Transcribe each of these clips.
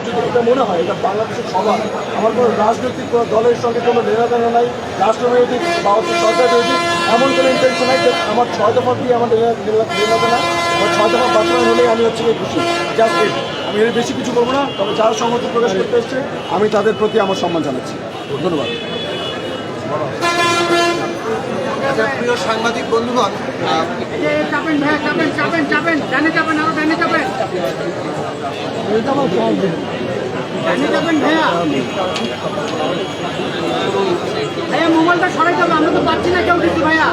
যদি এটা মনে হয় এটা বাংলাদেশের সবার, আমার কোনো রাজনৈতিক কোনো দলের সঙ্গে কোনো লেনাদেনা নাই, রাষ্ট্রনৈতিক বা হচ্ছে সরকার নৈতিক এমন কোনো ইন্টেনশন নাই যে আমার 6 দফা দিয়ে আমার লেনাদেনা, আমার 6 দফা বাস্তবায়ন হলেই আমি হচ্ছে খুশি। জাস্ট ইট, আমি এর বেশি কিছু করবো না। তবে যারা সংহতি প্রকাশ করতে এসছে আমি তাদের প্রতি আমার সম্মান জানাচ্ছি। ধন্যবাদ। প্রিয় সাংবাদিক বন্ধুগণ, চাপেন ভাইয়া, চাপেন চাপেন চাপেন, ডানে চাপেন, আরো ডানে চাপেন, ডানে চাপেন ভাইয়া। ভাইয়া মোবাইলটা সরাই যাবে, আমরা তো পাচ্ছি না কেউ কিছু ভাইয়া।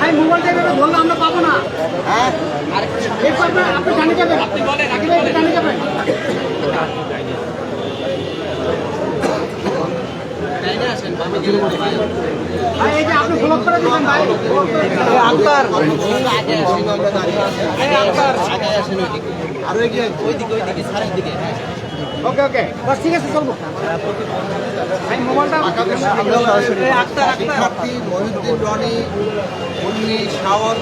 ভাই মোবাইলটা এভাবে ধরলে আমরা পাবো না। একটু আপনি ডানে যাবেন, আপনি ডানে যাবেন। ভাই এই যে আপনি ব্লক করে দিবেন ভাই। আক্তার আরো এগিয়ে ওইদিকে সারের দিকে। ওকে ওকে বাস ঠিক আছে, চলবো ভাই। মোবাইলটা শিক্ষার্থী মহিউদ্দিন রনি, মুন্নি, শাওন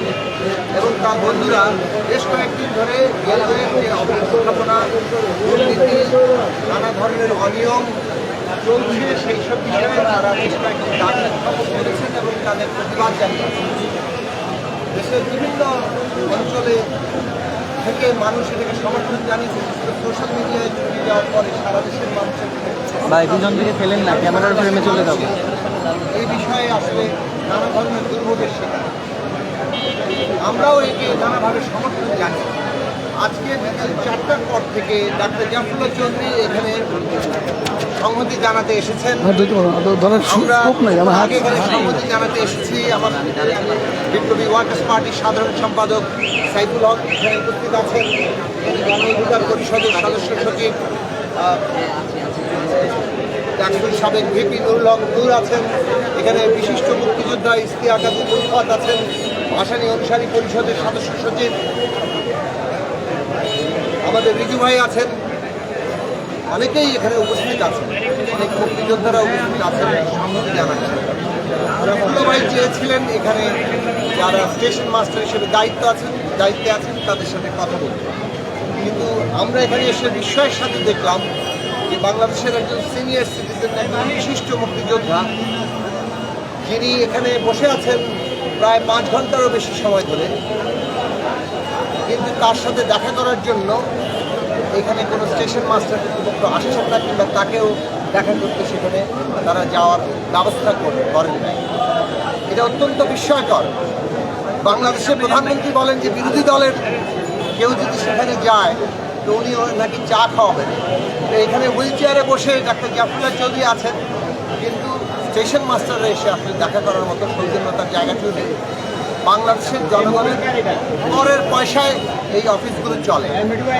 এবং তার বন্ধুরা বেশ কয়েকদিন ধরে রেলওয়ের যে অবস্থাপনা, দুর্নীতি, নানা ধরনের অনিয়ম চলছে, সেই সব বিষয়ে তারা বেশ কয়েকটি দাবি উত্থাপন করেছেন এবং তাদের প্রতিবাদ জানিয়েছেন। দেশের বিভিন্ন অঞ্চলে থেকে মানুষ এটাকে সমর্থন জানিয়েছে। সোশ্যাল মিডিয়ায় ছড়িয়ে যাওয়ার পরে সারা দেশের মানুষের ভাই পিছন থেকে ফেলেন না, ক্যামেরার ফ্রেমে চলে যাবো। এই বিষয়ে আসলে নানা ধরনের দুর্ভোগের শিকার। আমরাও একে নানাভাবে সমর্থন জানি। আজকে বিকেল 4টার পর থেকে ডাক্তার জাফরুল্লাহ চৌধুরী এখানে সংহতি জানাতে এসেছেন। আমরা আগে এখানে সংহতি জানাতে এসেছি। আমার বিপ্লবী ওয়ার্কার্স পার্টির সাধারণ সম্পাদক সাইফুল হক এখানে উপস্থিত আছেন, গণ অধিকার পরিষদের সদস্য সচিব ডাক্তার সাবেক ভিপি নুরুল হক নূর আছেন, এখানে বিশিষ্ট মুক্তিযোদ্ধা ইশতিয়াক আব্দুল উলফাত আছেন, ভাসানী অনুসারী পরিষদের সদস্য সচিব আমাদের রিজু ভাই আছেন, অনেকেই এখানে উপস্থিত আছেন, অনেক মুক্তিযোদ্ধারা উপস্থিত আছেন সংহতি জানাচ্ছেন। জাফরুল্লাহ ভাই চেয়েছিলেন এখানে যারা স্টেশন মাস্টার হিসেবে দায়িত্বে আছেন তাদের সাথে কথা বলতে, কিন্তু আমরা এখানে এসে বিস্ময়ের সাথে দেখলাম যে বাংলাদেশের একজন সিনিয়র সিটিজেন, একজন বিশিষ্ট মুক্তিযোদ্ধা, যিনি এখানে বসে আছেন প্রায় 5 ঘন্টারও বেশি সময় ধরে, কিন্তু তার সাথে দেখা করার জন্য এখানে কোনো স্টেশন মাস্টার কর্তৃপক্ষ আসছেন না, কিংবা তাকেও দেখা করতে সেখানে তারা যাওয়ার ব্যবস্থা করেন নাই। এটা অত্যন্ত বিস্ময়কর। বাংলাদেশের প্রধানমন্ত্রী বলেন যে বিরোধী দলের কেউ যদি সেখানে যায় তো উনি নাকি চা খাওয়াবেন। তো এখানে হুইল চেয়ারে বসে ডাক্তার জাফরুল্লাহ চৌধুরী আছেন, কিন্তু স্টেশন মাস্টাররা এসে আসলে দেখা করার মতো সৌজন্যতার জায়গাটিও নেই। বাংলাদেশের জনগণের করের পয়সায় এই অফিসগুলো চলে।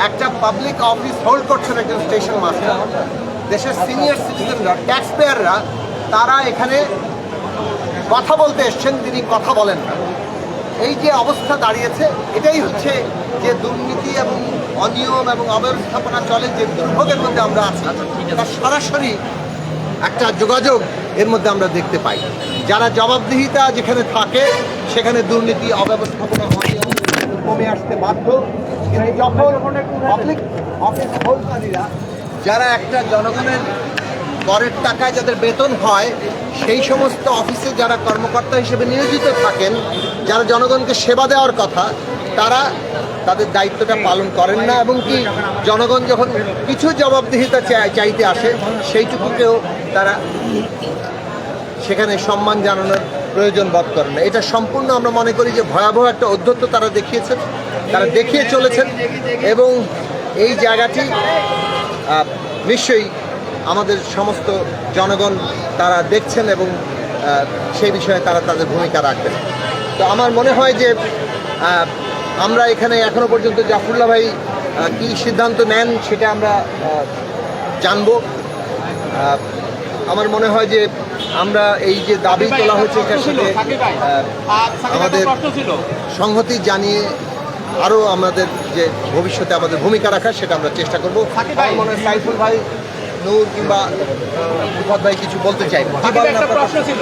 একটা পাবলিক অফিস হোল্ড করছেন একজন স্টেশন মাস্টার। দেশের সিনিয়র সিটিজেনরা, ট্যাক্স পেয়াররা, তারা এখানে কথা বলতে এসছেন, তিনি কথা বলেন না। এই যে অবস্থা দাঁড়িয়েছে, এটাই হচ্ছে যে দুর্নীতি এবং অনিয়ম এবং অব্যবস্থাপনা চলে, যে দুর্ভোগের মধ্যে আমরা আছি, তার সরাসরি একটা যোগাযোগ এর মধ্যে আমরা দেখতে পাই। যারা জবাবদিহিতা যেখানে থাকে সেখানে দুর্নীতি, অব্যবস্থাপনা, অনিয়ম কমে আসতে বাধ্য। কিন্তু যখন পাবলিক অফিস হোল্ডাররা, যারা একটা জনগণের করের টাকায় যাদের বেতন হয়, সেই সমস্ত অফিসে যারা কর্মকর্তা হিসেবে নিয়োজিত থাকেন, যারা জনগণকে সেবা দেওয়ার কথা, তারা তাদের দায়িত্বটা পালন করেন না, এবং কি জনগণ যখন কিছু জবাবদিহিতা চাইতে আসে সেইটুকুকেও তারা সেখানে সম্মান জানানোর প্রয়োজন বোধ করেন না। এটা সম্পূর্ণ আমরা মনে করি যে ভয়াবহ একটা ঔদ্ধত্য তারা দেখিয়েছেন, তারা দেখিয়ে চলেছেন, এবং এই জায়গাটি নিশ্চয়ই আমাদের সমস্ত জনগণ তারা দেখছেন এবং সেই বিষয়ে তারা তাদের ভূমিকা রাখবেন। তো আমার মনে হয় যে আমরা এখানে এখনো পর্যন্ত জাফরুল্লাহ ভাই কী সিদ্ধান্ত নেন সেটা আমরা জানব। আমার মনে হয় যে আমরা এই যে দাবি তোলা হয়েছে এটার সাথে আমাদের সংহতি জানিয়ে আরও আমাদের যে ভবিষ্যতে আমাদের ভূমিকা রাখা সেটা আমরা চেষ্টা করব। আমার মনে হয় সাইফুল ভাই, নূর কিংবা উফাত ভাই কিছু বলতে চাইবেন। একটা প্রশ্ন ছিল,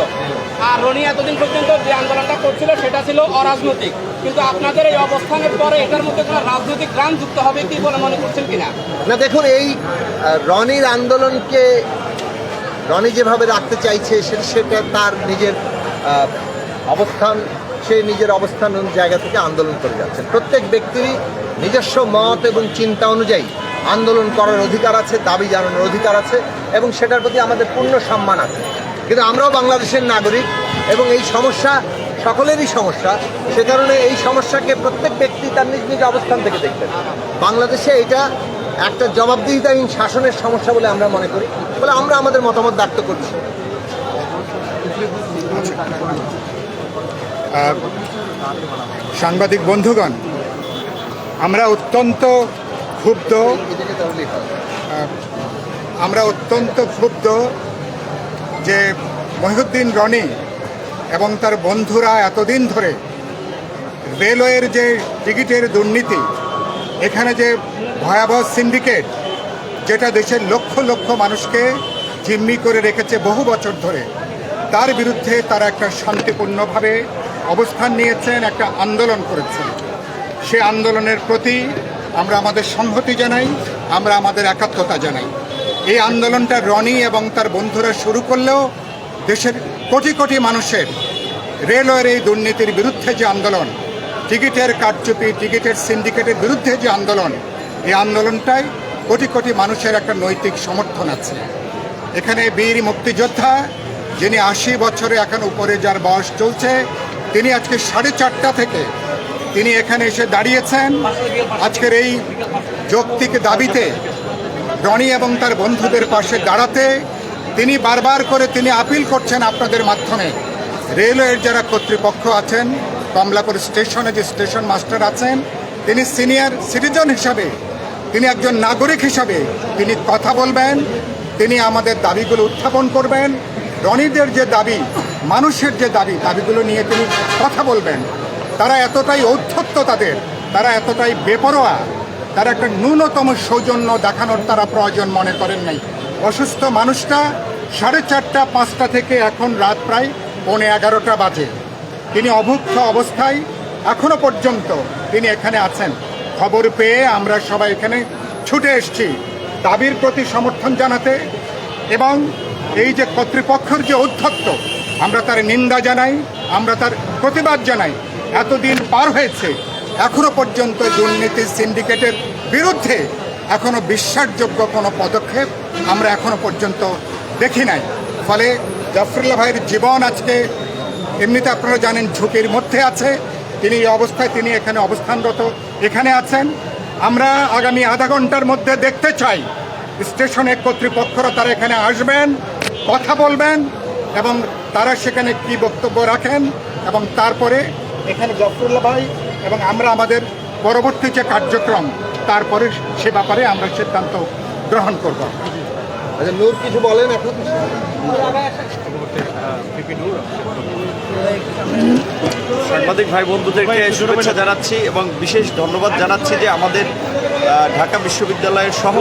আর রনি এতদিন পর্যন্ত যে আন্দোলনটা করছিল সেটা ছিল অরাজনৈতিক, কিন্তু আপনাদের এই অবস্থানের পরে এটার মধ্যে কোনো রাজনৈতিক গ্রাম যুক্ত হবে কি বলে মনে করছেন কিনা? না দেখুন, এই রনির আন্দোলনকে রনি যেভাবে রাখতে চাইছে সেটা তার নিজের অবস্থান, সে নিজের অবস্থান জায়গা থেকে আন্দোলন করে যাচ্ছেন। প্রত্যেক ব্যক্তিরই নিজস্ব মত এবং চিন্তা অনুযায়ী আন্দোলন করার অধিকার আছে, দাবি জানানোর অধিকার আছে, এবং সেটার প্রতি আমাদের পূর্ণ সম্মান আছে। কিন্তু আমরাও বাংলাদেশের নাগরিক এবং এই সমস্যা সকলেরই সমস্যা, সে কারণে এই সমস্যাকে প্রত্যেক ব্যক্তি তার নিজ নিজ অবস্থান থেকে দেখবেন। বাংলাদেশে এটা একটা জবাবদিহিতাহীন শাসনের সমস্যা বলে আমরা মনে করি, বলে আমরা আমাদের মতামত ব্যক্ত করছি। সাংবাদিক বন্ধুগণ, আমরা অত্যন্ত ক্ষুব্ধ যে মহিউদ্দিন রনি এবং তার বন্ধুরা এতদিন ধরে রেলওয়ের যে টিকিটের দুর্নীতি, এখানে যে ভয়াবহ সিন্ডিকেট, যেটা দেশের লক্ষ লক্ষ মানুষকে জিম্মি করে রেখেছে বহু বছর ধরে, তার বিরুদ্ধে তারা একটা শান্তিপূর্ণভাবে অবস্থান নিয়েছেন, একটা আন্দোলন করেছেন। সে আন্দোলনের প্রতি আমরা আমাদের সংহতি জানাই, আমরা আমাদের একাত্মতা জানাই। এই আন্দোলনটা রনি এবং তার বন্ধুরা শুরু করলেও দেশের কোটি কোটি মানুষের রেলওয়ের এই দুর্নীতির বিরুদ্ধে যে আন্দোলন, টিকিটের কারচুপি, টিকিটের সিন্ডিকেটের বিরুদ্ধে যে আন্দোলন, এই আন্দোলনটায় কোটি কোটি মানুষের একটা নৈতিক সমর্থন আছে। এখানে বীর মুক্তিযোদ্ধা, যিনি 80 বছরে এখন উপরে যার বয়স চলছে, তিনি আজকে 4:30 থেকে তিনি এখানে এসে দাঁড়িয়েছেন আজকের এই যৌক্তিক দাবিতে রনি এবং তার বন্ধুদের পাশে দাঁড়াতে। তিনি বারবার করে তিনি আপিল করছেন আপনাদের মাধ্যমে, রেলওয়ের যারা কর্তৃপক্ষ আছেন, কমলাপুর স্টেশনে যে স্টেশন মাস্টার আছেন, তিনি সিনিয়র সিটিজেন হিসাবে, তিনি একজন নাগরিক হিসাবে তিনি কথা বলবেন, তিনি আমাদের দাবিগুলো উত্থাপন করবেন। রনিদের যে দাবি, মানুষের যে দাবিগুলো নিয়ে তিনি কথা বলবেন। তারা এতটাই ঔদ্ধত্য তারা এতটাই বেপরোয়া, তারা একটা ন্যূনতম সৌজন্য দেখানোর তারা প্রয়োজন মনে করেন নাই। অসুস্থ মানুষটা 4:30, 5টা থেকে এখন রাত প্রায় 11:15 বাজে, তিনি অভুক্ত অবস্থায় এখনো পর্যন্ত তিনি এখানে আছেন। খবর পেয়ে আমরা সবাই এখানে ছুটে এসেছি দাবির প্রতি সমর্থন জানাতে, এবং এই যে কর্তৃপক্ষের যে ঔদ্ধত্য, আমরা তার নিন্দা জানাই, আমরা তার প্রতিবাদ জানাই। এতদিন পার হয়েছে, এখনো পর্যন্ত দুর্নীতি সিন্ডিকেটের বিরুদ্ধে এখনো বিশ্বাসযোগ্য কোনো পদক্ষেপ আমরা এখনো পর্যন্ত দেখি নাই। ফলে জাফরুল্লাহ ভাইয়ের জীবন আজকে এমনিতে আপনারা জানেন ঝুঁকির মধ্যে আছে। তিনি এই অবস্থায় তিনি এখানে অবস্থানরত এখানে আছেন। আমরা আগামী আধা ঘন্টার মধ্যে দেখতে চাই স্টেশনের কর্তৃপক্ষরা তারা এখানে আসবেন, কথা বলবেন, এবং তারা সেখানে কি বক্তব্য রাখেন, এবং তারপরে এখানে জাফরুল্লাহ ভাই এবং আমরা আমাদের পরবর্তী যে কার্যক্রম, তারপরে সে ব্যাপারে আমরা সিদ্ধান্ত গ্রহণ করব। আচ্ছা, নূর কিছু বলেন এখন। সাংবাদিক ভাই বন্ধুদেরকে শুভেচ্ছা জানাচ্ছি এবং বিশেষ ধন্যবাদ জানাচ্ছি যে আমাদের ঢাকা বিশ্ববিদ্যালয়ের সহ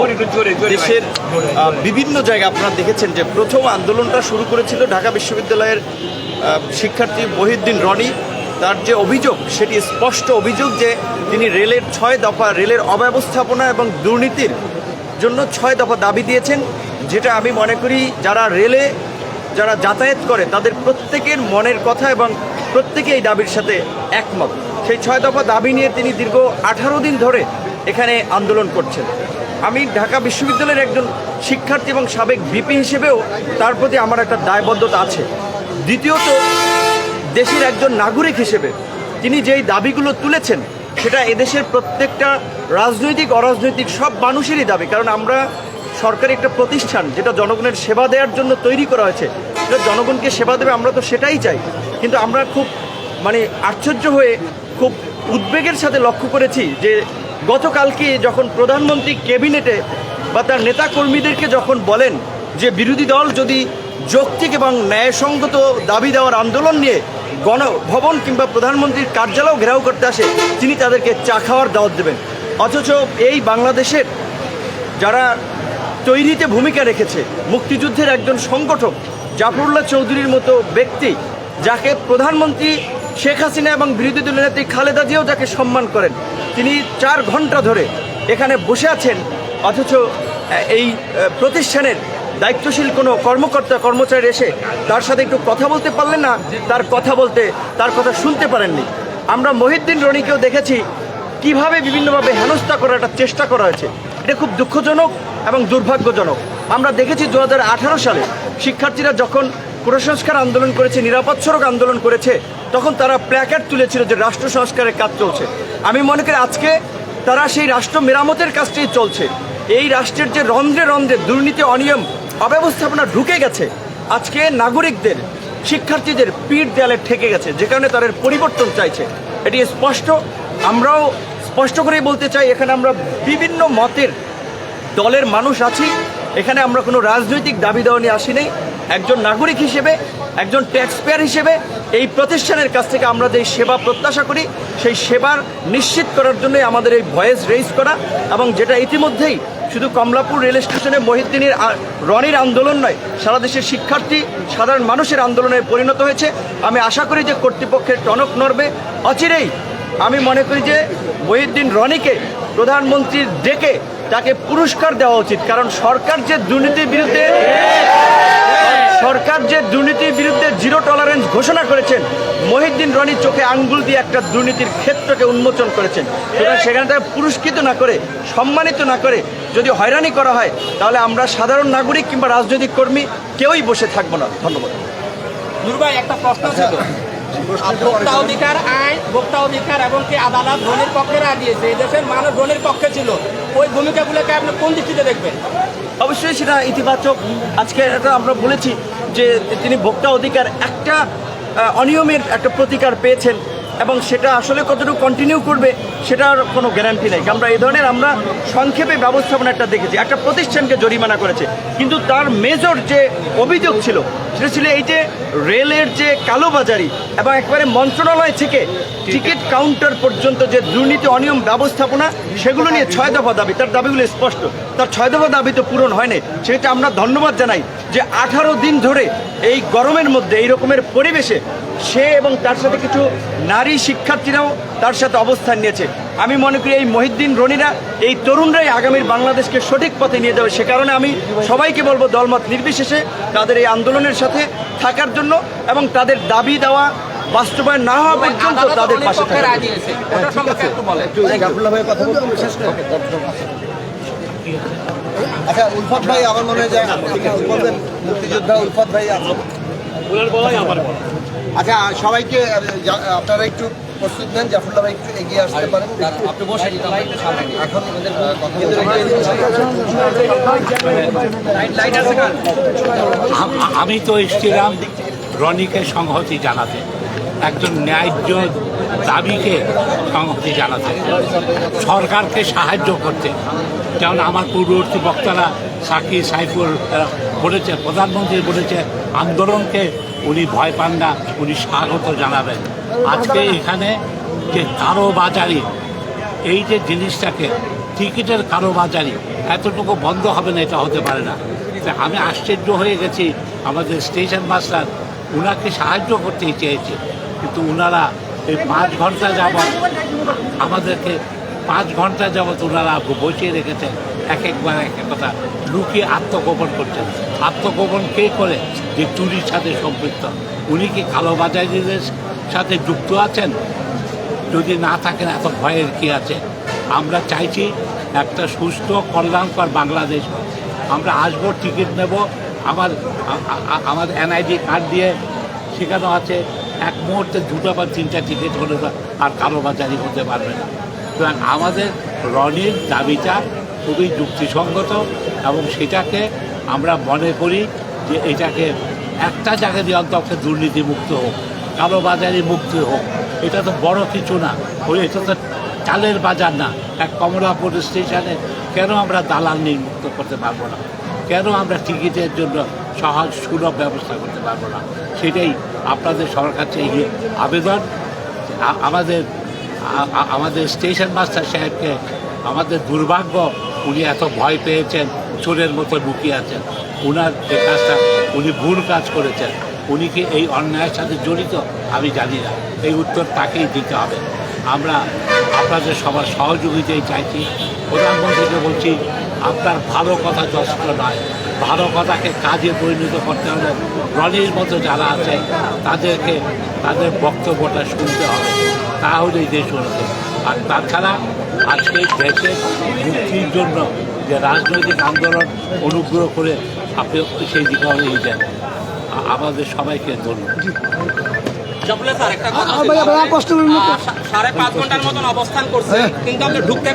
দেশের বিভিন্ন জায়গায় আপনারা দেখেছেন যে প্রথম আন্দোলনটা শুরু করেছিল ঢাকা বিশ্ববিদ্যালয়ের শিক্ষার্থী মহিউদ্দিন রনি। তার যে অভিযোগ, সেটি স্পষ্ট অভিযোগ যে তিনি রেলের 6 দফা রেলের অব্যবস্থাপনা এবং দুর্নীতির জন্য 6 দফা দাবি দিয়েছেন, যেটা আমি মনে করি যারা যাতায়াত করে তাদের প্রত্যেকের মনের কথা এবং প্রত্যেকে এই দাবির সাথে একমত। সেই 6 দফা দাবি নিয়ে তিনি দীর্ঘ 18 দিন ধরে এখানে আন্দোলন করছেন। আমি ঢাকা বিশ্ববিদ্যালয়ের একজন শিক্ষার্থী এবং সাবেক ভিপি হিসেবেও তার প্রতি আমার একটা দায়বদ্ধতা আছে। দ্বিতীয়ত, দেশের একজন নাগরিক হিসেবে তিনি যেই দাবিগুলো তুলেছেন, সেটা এদেশের প্রত্যেকটা রাজনৈতিক অরাজনৈতিক সব মানুষেরই দাবি। কারণ আমরা সরকারি একটা প্রতিষ্ঠান যেটা জনগণের সেবা দেওয়ার জন্য তৈরি করা হয়েছে, সেটা জনগণকে সেবা দেবে, আমরা তো সেটাই চাই। কিন্তু আমরা খুব আশ্চর্য হয়ে খুব উদ্বেগের সাথে লক্ষ্য করেছি যে গতকালকে যখন প্রধানমন্ত্রী ক্যাবিনেটে বা তার নেতাকর্মীদেরকে যখন বলেন যে বিরোধী দল যদি যৌক্তিক এবং ন্যায়সঙ্গত দাবি দেওয়ার আন্দোলন নিয়ে গণভবন কিংবা প্রধানমন্ত্রীর কার্যালয় ঘেরাও করতে আসে, তিনি তাদেরকে চা খাওয়ার দাওয়াত দেবেন। অথচ এই বাংলাদেশের যারা তৈরিতে ভূমিকা রেখেছে, মুক্তিযুদ্ধের একজন সংগঠক জাফরুল্লাহ চৌধুরীর মতো ব্যক্তি, যাকে প্রধানমন্ত্রী শেখ হাসিনা এবং বিরোধী দলনেত্রী খালেদা জিয়াও যাকে সম্মান করেন, তিনি 4 ঘন্টা ধরে এখানে বসে আছেন, অথচ এই প্রতিষ্ঠানের দায়িত্বশীল কোনো কর্মকর্তা কর্মচারী এসে তার সাথে একটু কথা বলতে পারলেন না, তার কথা শুনতে পারেননি। আমরা মহিউদ্দিন রনিকেও দেখেছি কিভাবে বিভিন্নভাবে হেনস্থা করার একটা চেষ্টা করা হয়েছে। এটা খুব দুঃখজনক এবং দুর্ভাগ্যজনক। আমরা দেখেছি 2018 সালে শিক্ষার্থীরা যখন কুসংস্কার আন্দোলন করেছে, নিরাপদ সড়ক আন্দোলন করেছে, তখন তারা প্ল্যাকার্ড তুলেছিল যে রাষ্ট্র সংস্কারের কাজ চলছে। আমি মনে করি আজকে তারা সেই রাষ্ট্র মেরামতের কাজটাই চলছে। এই রাষ্ট্রের যে রন্ধ্রে রন্ধ্রে দুর্নীতি, অনিয়ম, অব্যবস্থাপনা ঢুকে গেছে, আজকে নাগরিকদের, শিক্ষার্থীদের পিঠ দেয়ালে ঠেকে গেছে, যে কারণে তাদের পরিবর্তন চাইছে। এটি স্পষ্ট। আমরাও স্পষ্ট করেই বলতে চাই, এখানে আমরা বিভিন্ন মতের দলের মানুষ আছি। এখানে আমরা কোনো রাজনৈতিক দাবি দাওয়া নিয়ে আসি নাই। একজন নাগরিক হিসেবে, একজন ট্যাক্স পেয়ার হিসেবে এই প্রতিষ্ঠানের কাছ থেকে আমরা যে সেবা প্রত্যাশা করি, সেই সেবার নিশ্চিত করার জন্যই আমাদের এই ভয়েস রেইজ করা, এবং যেটা ইতিমধ্যেই শুধু কমলাপুর রেল স্টেশনে মহিউদ্দিনের রনির আন্দোলন নয়, সারা দেশের শিক্ষার্থী, সাধারণ মানুষের আন্দোলনে পরিণত হয়েছে। আমি আশা করি যে কর্তৃপক্ষের টনক নড়বে অচিরেই। আমি মনে করি যে মহিউদ্দিন রনিকে প্রধানমন্ত্রীর ডেকে তাকে পুরস্কার দেওয়া উচিত, কারণ সরকার যে দুর্নীতির বিরুদ্ধে জিরো টলারেন্স ঘোষণা করেছেন, মহিউদ্দিন রনি চোখে আঙ্গুল দিয়ে একটা দুর্নীতির ক্ষেত্রকে উন্মোচন করেছেন। সুতরাং সেখানে তাকে পুরস্কৃত না করে, সম্মানিত না করে যদি হয়রানি করা হয়, তাহলে আমরা সাধারণ নাগরিক কিংবা রাজনৈতিক কর্মী কেউই বসে থাকবো না। ধন্যবাদ। নূর ভাই, একটা প্রশ্ন ছিল। ভোক্তা অধিকার আইন, ভোক্তা অধিকার এবং কি আদালত রনির পক্ষে রায় দিয়েছে, এই দেশের মানুষ রনির পক্ষে ছিল, ওই ভূমিকাগুলোকে আপনি কোন দৃষ্টিতে দেখবেন? অবশ্যই সেটা ইতিবাচক। আজকে এটা আমরা বলেছি যে তিনি ভোক্তা অধিকার একটা অনিয়মের একটা প্রতিকার পেয়েছেন, এবং সেটা আসলে কতটুকু কন্টিনিউ করবে সেটার কোনো গ্যারান্টি নেই। আমরা এই ধরনের আমরা সংক্ষেপে ব্যবস্থাপনা একটা দেখেছি, একটা প্রতিষ্ঠানকে জরিমানা করেছে, কিন্তু তার মেজর যে অভিযোগ ছিল সেটা ছিল এই যে রেলের যে কালোবাজারি এবং একবারে মন্ত্রণালয় থেকে টিকিট কাউন্টার পর্যন্ত যে দুর্নীতি, অনিয়ম, ব্যবস্থাপনা, সেগুলো নিয়ে 6 দফা দাবি। তার দাবিগুলো স্পষ্ট, তার 6 দফা দাবি তো পূরণ হয়নি। সেটা আমরা ধন্যবাদ জানাই যে 18 দিন ধরে এই গরমের মধ্যে, এই রকমের পরিবেশে সে এবং তার সাথে কিছু নারী শিক্ষার্থীরাও তার সাথে অবস্থান নিয়েছে। আমি মনে করি এই মহিউদ্দিন রনিরা, এই তরুণরাই আগামীর বাংলাদেশকে সঠিক পথে নিয়ে যাবে। সে কারণে আমি সবাইকে বলবো দলমত নির্বিশেষে তাদের এই আন্দোলনের সাথে থাকার জন্য, এবং তাদের দাবি দেওয়া বাস্তবায়ন না হওয়া পর্যন্ত তাদের পাশে থাকা। আচ্ছা, উলফাত ভাই, আমার মনে হয় যে আপনি বলবেন, মুক্তিযোদ্ধা উলফাত ভাই। আচ্ছা, সবাইকে আপনারা একটু প্রস্তুত নেন। জাফরুল্লাহ ভাই একটু এগিয়ে আসতে পারেন, আপনি বসে এখন আমি তো এসেছিলাম রনিকে সংহতি জানাতে, একজন ন্যায্য দাবিকে সংহতি জানাতে, সরকারকে সাহায্য করতে। যেমন আমার পূর্ববর্তী বক্তারা সাকি, সাইফুল বলেছে, প্রধানমন্ত্রী বলেছে আন্দোলনকে উনি ভয় পান না, উনি স্বাগত জানাবেন। আজকে এখানে যে কারোবাজারি, এই যে জিনিসটাকে টিকিটের কারোবাজারি এতটুকু বন্ধ হবে না, এটা হতে পারে না। আমি আশ্চর্য হয়ে গেছি, আমাদের স্টেশন মাস্টার ওনাকে সাহায্য করতেই চেয়েছে, কিন্তু ওনারা এই 5 ঘন্টা যাবৎ আমাদেরকে 5 ঘন্টা যাবৎ ওনারা বসিয়ে রেখেছেন, একবার এক কথা লুকিয়ে আত্মগোপন করছেন। আত্মগোপন কে করে? যে চুরির সাথে সম্পৃক্ত। উনি কি কালোবাজারিদের সাথে যুক্ত আছেন? যদি না থাকেন, এত ভয়ের কি আছে? আমরা চাইছি একটা সুস্থ, কল্যাণকর বাংলাদেশ। আমরা আসবো, টিকিট নেব, আমার এনআইডি কার্ড দিয়ে শেখানো আছে, এক মুহূর্তে 2টা বা 3টা টিকিট হলে আর কালোবাজারি হতে পারবে না। সুতরাং আমাদের রনির দাবিটা খুবই যুক্তিসঙ্গত, এবং সেটাকে আমরা মনে করি যে এটাকে একটা জায়গা দিয়ে অন্তত দুর্নীতিমুক্ত হোক, কালোবাজারি মুক্ত হোক। এটা তো বড় কিছু না, এটা তো চালের বাজার না। এক কমলাপুর স্টেশনে কেন আমরা দালাল নির্মুক্ত করতে পারবো না? কেন আমরা টিকিটের জন্য সহজ সুলভ ব্যবস্থা করতে পারবো না? সেটাই আপনাদের সরকার কাছে আবেদন। আমাদের স্টেশন মাস্টার সাহেবকে, আমাদের দুর্ভাগ্য, উনি এত ভয় পেয়েছেন, চোরের মতো লুকিয়ে আছেন। উনার যে কাজটা, উনি ভুল কাজ করেছেন। উনি কি এই অন্যায়ের সাথে জড়িত? আমি জানি না, এই উত্তর তাকেই দিতে হবে। আমরা আপনাদের সবার সহযোগিতাই চাইছি। প্রধানমন্ত্রীকে বলছি, আপনার ভালো কথা যথেষ্ট নয়, ভালো কথাকে কাজে পরিণত করতে হলে রনির মতো যারা আছে তাদেরকে তাদের বক্তব্যটা শুনতে হবে, তাহলেই দেশ উন্নতি। আর তাছাড়া আজকে দেশের মুক্তির জন্য যে রাজনৈতিক আন্দোলন অনুগ্রহ করে আপনি সেই দিকে এগিয়ে দেন। আমাদের সবাইকে ধন্যবাদ। জবলে স্যার একটা কথা ছিল। 5.5 ঘন্টার মতন অবস্থান করছে কিন্তু আপনি ঢুকতে